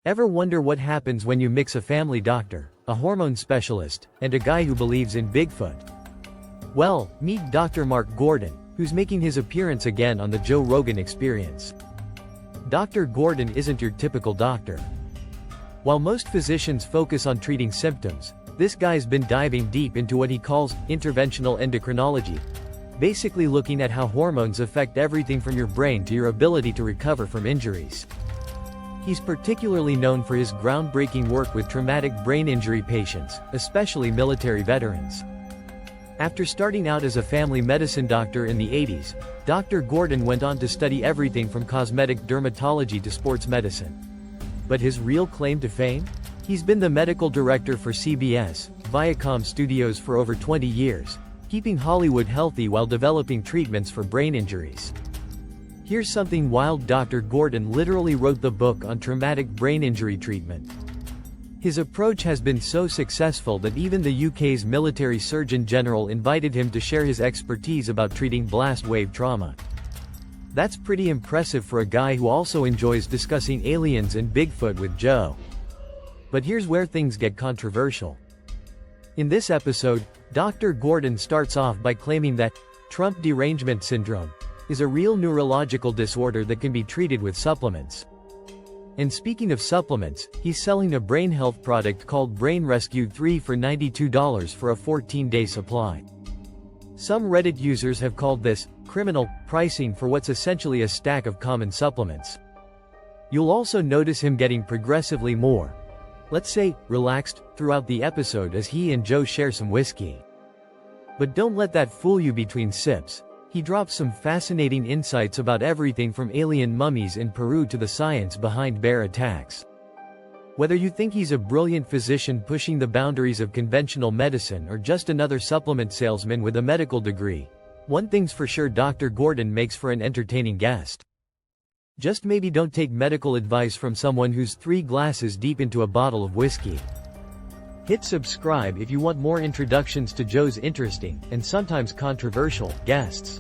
Ever wonder what happens when you mix a family doctor, a hormone specialist, and a guy who believes in Bigfoot? Well, meet Dr. Mark Gordon, who's making his appearance again on the Joe Rogan Experience. Dr. Gordon isn't your typical doctor. While most physicians focus on treating symptoms, this guy's been diving deep into what he calls interventional endocrinology, basically looking at how hormones affect everything from your brain to your ability to recover from injuries. He's particularly known for his groundbreaking work with traumatic brain injury patients, especially military veterans. After starting out as a family medicine doctor in the 80s, Dr. Gordon went on to study everything from cosmetic dermatology to sports medicine. But his real claim to fame? He's been the medical director for CBS, Viacom Studios for over 20 years, keeping Hollywood healthy while developing treatments for brain injuries. Here's something wild: Dr. Gordon literally wrote the book on traumatic brain injury treatment. His approach has been so successful that even the UK's military surgeon general invited him to share his expertise about treating blast wave trauma. That's pretty impressive for a guy who also enjoys discussing aliens and Bigfoot with Joe. But here's where things get controversial. In this episode, Dr. Gordon starts off by claiming that Trump derangement syndrome is a real neurological disorder that can be treated with supplements. And speaking of supplements, he's selling a brain health product called Brain Rescue 3 for $92 for a 14-day supply. Some Reddit users have called this criminal pricing for what's essentially a stack of common supplements. You'll also notice him getting progressively more, let's say, relaxed, throughout the episode as he and Joe share some whiskey. But don't let that fool you. Between sips, he drops some fascinating insights about everything from alien mummies in Peru to the science behind bear attacks. Whether you think he's a brilliant physician pushing the boundaries of conventional medicine or just another supplement salesman with a medical degree, one thing's for sure: Dr. Gordon makes for an entertaining guest. Just maybe don't take medical advice from someone who's 3 glasses deep into a bottle of whiskey. Hit subscribe if you want more introductions to Joe's interesting, and sometimes controversial, guests.